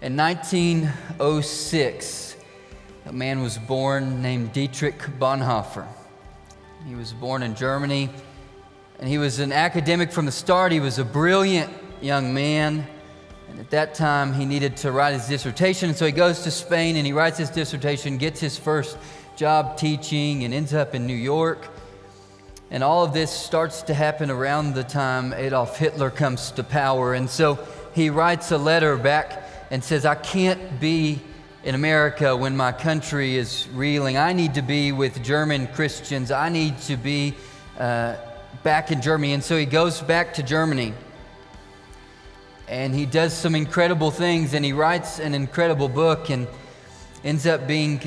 In 1906, a man was born named Dietrich Bonhoeffer. He was born in Germany, and he was an academic from the start. He was a brilliant young man, and at that time he needed to write his dissertation, so he goes to Spain and he writes his dissertation, gets his first job teaching, and ends up in New York. And all of this starts to happen around the time Adolf Hitler comes to power, and so he writes a letter back and says, I can't be in America when my country is reeling. I need to be with German Christians. I need to be back in Germany. And so he goes back to Germany, and he does some incredible things, and he writes an incredible book, and ends up being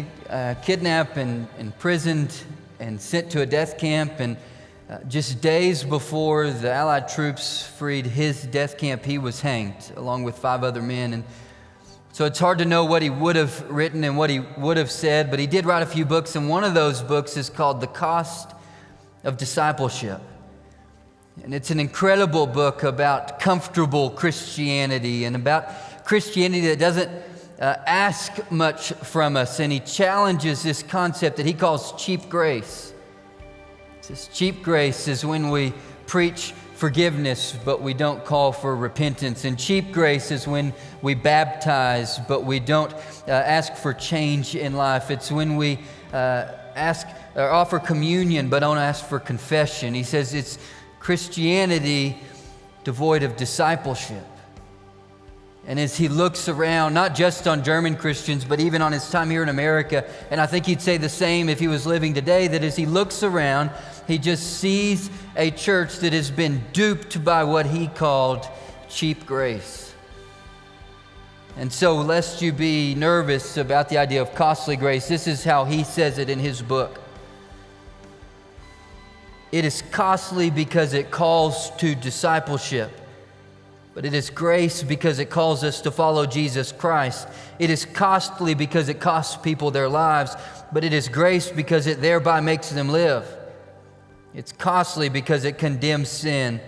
kidnapped and imprisoned and sent to a death camp. And just days before the Allied troops freed his death camp, he was hanged along with 5 other men. And so it's hard to know what he would have written and what he would have said, but he did write a few books, and one of those books is called The Cost of Discipleship. And it's an incredible book about comfortable Christianity and about Christianity that doesn't ask much from us, and he challenges this concept that he calls cheap grace. He says cheap grace is when we preach forgiveness, but we don't call for repentance. And cheap grace is when we baptize, but we don't ask for change in life. It's when we ask or offer communion, but don't ask for confession. He says it's Christianity devoid of discipleship. And as he looks around, not just on German Christians, but even on his time here in America, and I think he'd say the same if he was living today, that as he looks around, he just sees a church that has been duped by what he called cheap grace. And so, lest you be nervous about the idea of costly grace, this is how he says it in his book. It is costly because it calls to discipleship, but it is grace because it calls us to follow Jesus Christ. It is costly because it costs people their lives, but it is grace because it thereby makes them live. It's costly because it condemns sin,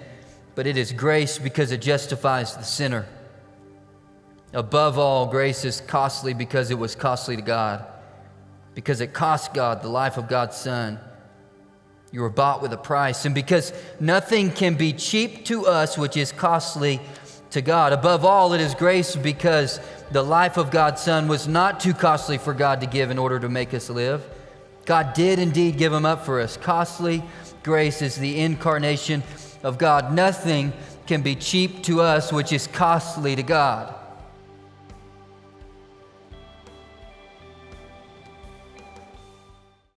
but it is grace because it justifies the sinner. Above all, grace is costly because it was costly to God, because it cost God the life of God's Son. You were bought with a price, and because nothing can be cheap to us which is costly to God. Above all, it is grace because the life of God's Son was not too costly for God to give in order to make us live. God did indeed give him up for us. Costly grace is the incarnation of God. Nothing can be cheap to us which is costly to God.